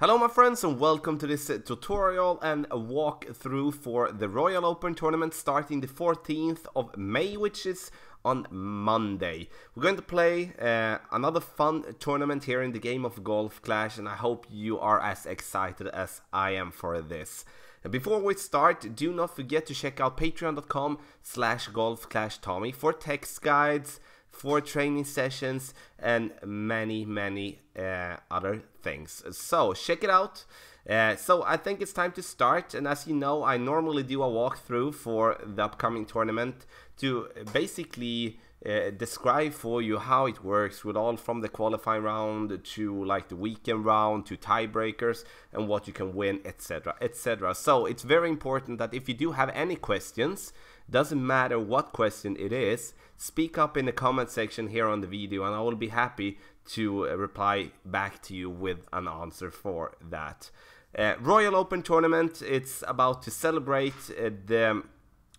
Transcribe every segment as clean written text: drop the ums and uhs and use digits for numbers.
Hello my friends and welcome to this tutorial and a walkthrough for the Royal Open tournament starting the 14th of May, which is on Monday. We're going to play another fun tournament here in the game of Golf Clash, and I hope you are as excited as I am for this. Before we start, do not forget to check out patreon.com/golfclashtommy for text guides, for training sessions, and many other things. So check it out. So I think it's time to start, and as you know, I normally do a walkthrough for the upcoming tournament to basically describe for you how it works with all from the qualifying round to like the weekend round to tiebreakers and what you can win, etc, etc. So it's very important that if you do have any questions, doesn't matter what question it is, speak up in the comment section here on the video and I will be happy to reply back to you with an answer for that. Royal Open tournament, it's about to celebrate the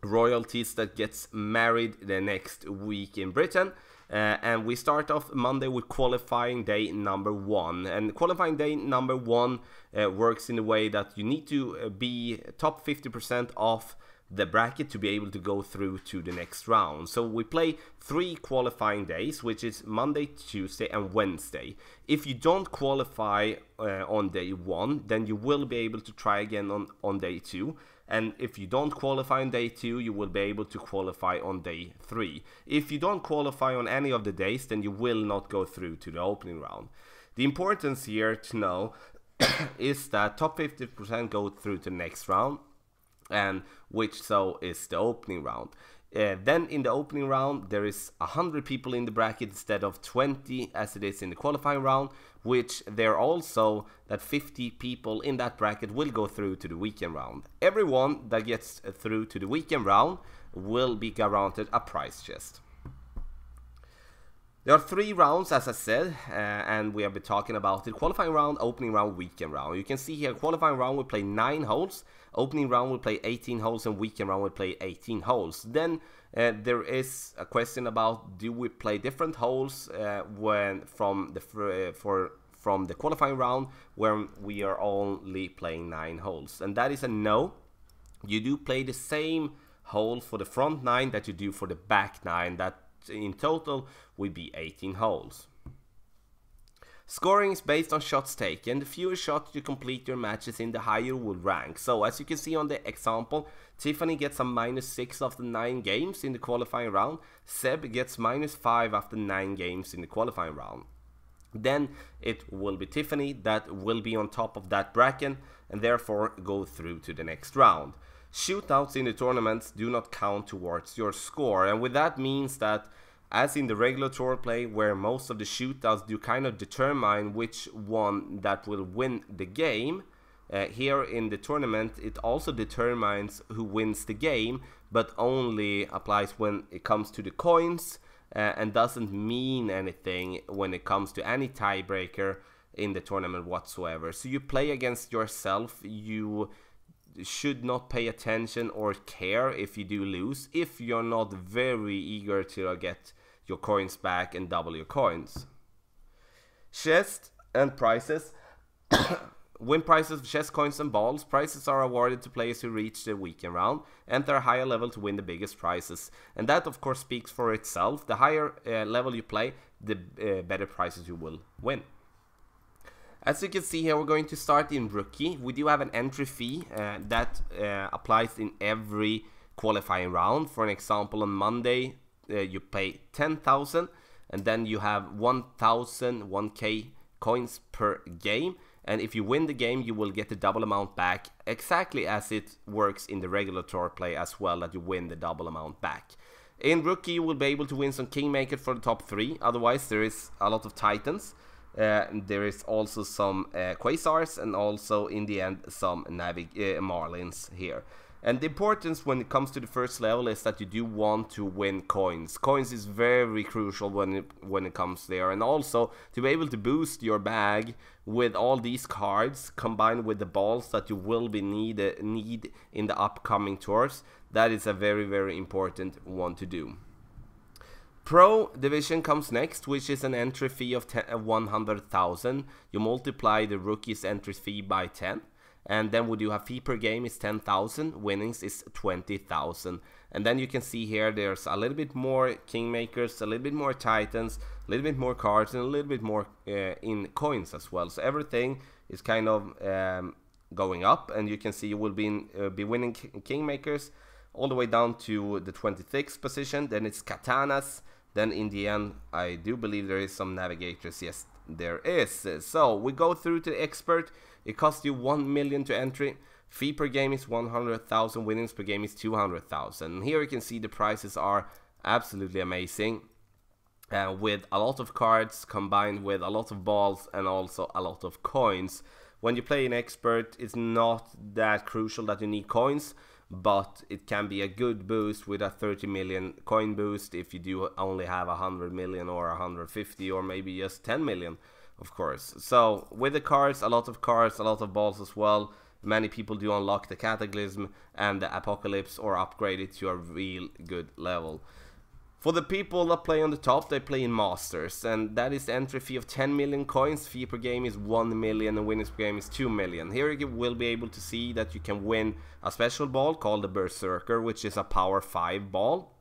royalties that gets married the next week in Britain. And we start off Monday with qualifying day number 1. And qualifying day number 1 works in a way that you need to be top 50% off the bracket to be able to go through to the next round. So we play 3 qualifying days, which is Monday, Tuesday and Wednesday. If you don't qualify on day 1, then you will be able to try again on day 2. And if you don't qualify on day 2, you will be able to qualify on day 3. If you don't qualify on any of the days, then you will not go through to the opening round. The importance here to know is that top 50% go through to the next round, and which so is the opening round. Then in the opening round there is 100 people in the bracket instead of 20 as it is in the qualifying round, which there also that 50 people in that bracket will go through to the weekend round. Everyone that gets through to the weekend round will be guaranteed a prize chest. There are 3 rounds, as I said, and we have been talking about it. Qualifying round, opening round, weekend round. You can see here, qualifying round we play 9 holes, opening round we play 18 holes, and weekend round we play 18 holes. Then there is a question about, do we play different holes from the qualifying round, where we are only playing 9 holes? And that is a no. You do play the same hole for the front 9 that you do for the back 9. That in total would be 18 holes. Scoring is based on shots taken. The fewer shots you complete your matches in, the higher you will rank. So as you can see on the example, Tiffany gets a -6 after 9 games in the qualifying round. Seb gets -5 after 9 games in the qualifying round. Then it will be Tiffany that will be on top of that bracket and therefore go through to the next round. Shootouts in the tournaments do not count towards your score, and with that means that as in the regular tour play, where most of the shootouts do kind of determine which one that will win the game, here in the tournament it also determines who wins the game, but only applies when it comes to the coins and doesn't mean anything when it comes to any tiebreaker in the tournament whatsoever. So you play against yourself. You should not pay attention or care if you do lose, if you're not very eager to get your coins back and double your coins. Chest and prizes. Win prizes, chest, coins and balls. Prizes are awarded to players who reach the weekend round, enter a higher level to win the biggest prizes. And that of course speaks for itself. The higher level you play, the better prizes you will win. As you can see here, we're going to start in rookie. We do have an entry fee that applies in every qualifying round. For an example, on Monday you pay 10,000 and then you have 1,001k coins per game. And if you win the game, you will get the double amount back, exactly as it works in the regular tour play as well, that you win the double amount back. In rookie, you will be able to win some Kingmaker for the top 3. Otherwise, there is a lot of Titans. There is also some Quasars and also in the end some Marlins here. And the importance when it comes to the first level is that you do want to win coins. Coins is very crucial when it comes there, and also to be able to boost your bag with all these cards combined with the balls that you will be need in the upcoming tours. That is a very important one to do. Pro Division comes next, which is an entry fee of 100,000. You multiply the rookie's entry fee by 10. And then we do have fee per game is 10,000, winnings is 20,000. And then you can see here there's a little bit more Kingmakers, a little bit more Titans, a little bit more cards, and a little bit more in coins as well. So everything is kind of going up, and you can see you will be winning Kingmakers all the way down to the 26th position. Then it's Katanas. Then in the end, I do believe there is some Navigators. Yes, there is. So we go through to the Expert. It costs you 1 million to entry. Fee per game is 100,000. Winnings per game is 200,000. Here you can see the prices are absolutely amazing. With a lot of cards combined with a lot of balls and also a lot of coins. When you play an Expert, it's not that crucial that you need coins, but it can be a good boost with a 30 million coin boost if you do only have 100 million or 150 or maybe just 10 million. Of course. So with the cards, a lot of balls as well. Many people do unlock the Cataclysm and the Apocalypse or upgrade it to a real good level. For the people that play on the top, they play in Masters, and that is the entry fee of 10 million coins. Fee per game is 1 million and winnings per game is 2 million. Here you will be able to see that you can win a special ball called the Berserker, which is a power 5 ball.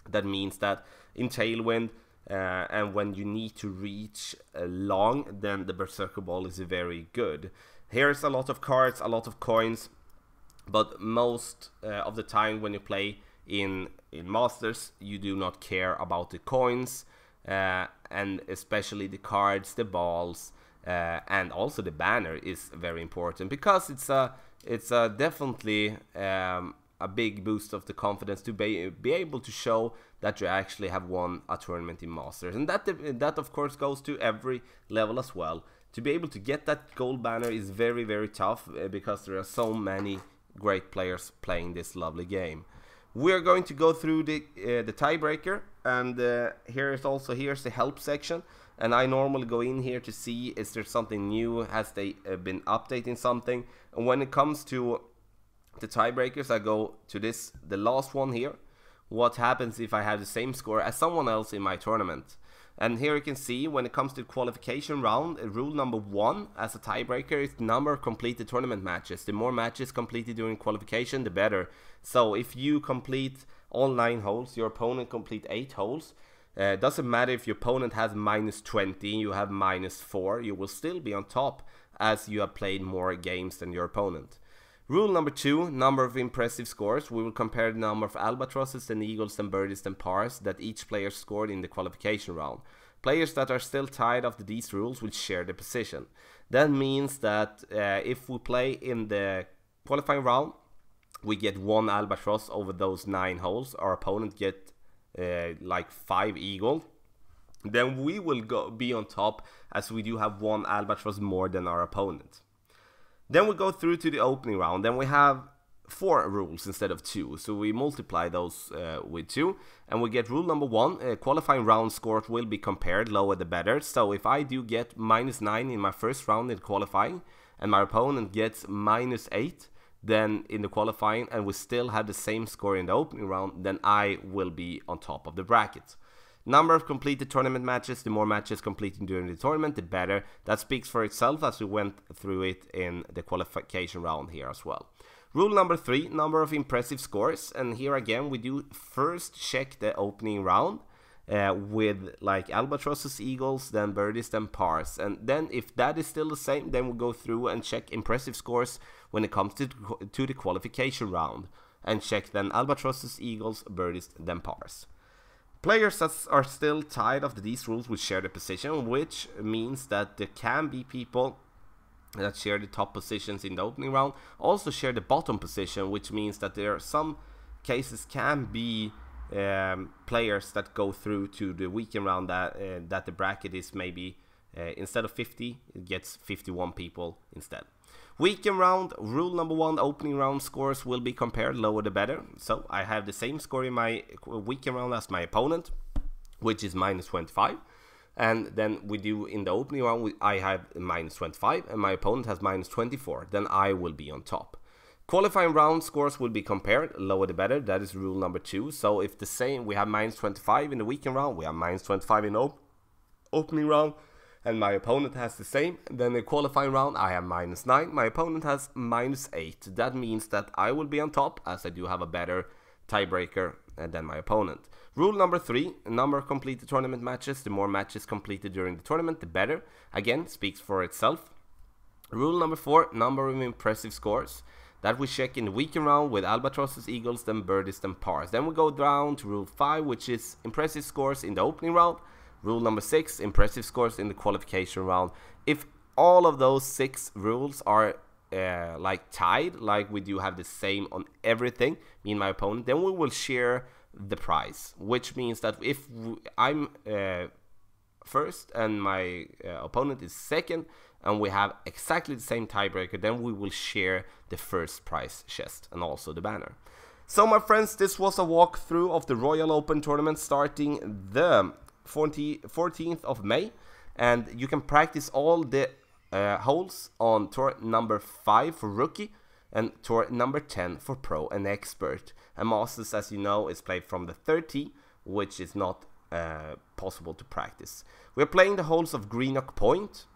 That means that in Tailwind, and when you need to reach long, then the Berserker ball is very good. Here's a lot of cards, a lot of coins, but most of the time when you play in Masters, you do not care about the coins, and especially the cards, the balls, and also the banner is very important, because it's definitely a big boost of the confidence to be able to show that you actually have won a tournament in Masters. And that of course goes to every level as well. To be able to get that gold banner is very, very tough, because there are so many great players playing this lovely game. We're going to go through the tiebreaker, and here's the help section. And I normally go in here to see is there something new, has they been updating something. And when it comes to the tiebreakers, I go to the last one here. What happens if I have the same score as someone else in my tournament? And here you can see when it comes to qualification round, rule number 1 as a tiebreaker is the number of completed tournament matches. The more matches completed during qualification, the better. So if you complete all 9 holes, your opponent complete 8 holes. Doesn't matter if your opponent has -20, you have -4, you will still be on top as you have played more games than your opponent. Rule number 2, number of impressive scores. We will compare the number of albatrosses and eagles and birdies and pars that each player scored in the qualification round. Players that are still tied after these rules will share the position. That means that if we play in the qualifying round, we get 1 albatross over those 9 holes. Our opponent get like 5 eagle. Then we will be on top, as we do have 1 albatross more than our opponent. Then we go through to the opening round. Then we have 4 rules instead of 2. So we multiply those with 2. And we get rule number 1. Qualifying round scores will be compared, lower the better. So if I do get -9 in my first round in qualifying, and my opponent gets -8, then in the qualifying, and we still have the same score in the opening round, then I will be on top of the bracket. Number of completed tournament matches. The more matches completed during the tournament, the better. That speaks for itself, as we went through it in the qualification round here as well. Rule number 3, number of impressive scores. And here again, we do first check the opening round with like albatrosses, eagles, then birdies, then pars. And then if that is still the same, then we'll go through and check impressive scores when it comes to the qualification round. And check then albatrosses, eagles, birdies, then pars. Players that are still tied after these rules will share the position, which means that there can be people that share the top positions in the opening round, also share the bottom position, which means that there are some cases can be players that go through to the weekend round that the bracket is maybe instead of 50, it gets 51 people instead. Weekend round, rule number 1, opening round scores will be compared, lower the better. So I have the same score in my weekend round as my opponent, which is -25. And then we do in the opening round, I have -25 and my opponent has -24. Then I will be on top. Qualifying round scores will be compared, lower the better, that is rule number 2. So if the same, we have minus 25 in the weekend round, we have minus 25 in the opening round, and my opponent has the same, then the qualifying round I have minus 9, my opponent has minus 8. That means that I will be on top, as I do have a better tiebreaker than my opponent. Rule number 3, number of completed tournament matches. The more matches completed during the tournament, the better. Again, speaks for itself. Rule number 4, number of impressive scores. That we check in the weekend round with albatrosses, eagles, then birdies, then pars. Then we go down to rule 5, which is impressive scores in the opening round. Rule number 6, impressive scores in the qualification round. If all of those 6 rules are like tied, like we do have the same on everything, me and my opponent, then we will share the prize, which means that if I'm first and my opponent is second, and we have exactly the same tiebreaker, then we will share the first prize chest and also the banner. So my friends, this was a walkthrough of the Royal Open tournament starting the 14th of May, and you can practice all the holes on tour number 5 for rookie and tour number 10 for pro and expert. And Masters, as you know, is played from the 30, which is not possible to practice. We're playing the holes of Greenock Point,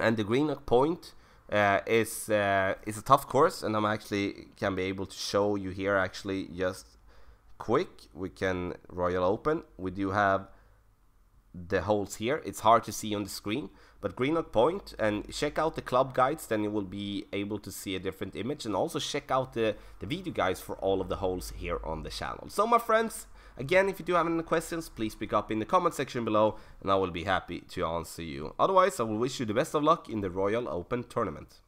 and the Greenock Point is a tough course, and I'm actually can be able to show you here actually just quick. We can Royal Open. We do have the holes here. It's hard to see on the screen, but Greenock Point, and check out the club guides, then you will be able to see a different image, and also check out the video guides for all of the holes here on the channel. So my friends, again, if you do have any questions, please pick up in the comment section below, and I will be happy to answer you. Otherwise, I will wish you the best of luck in the Royal Open tournament.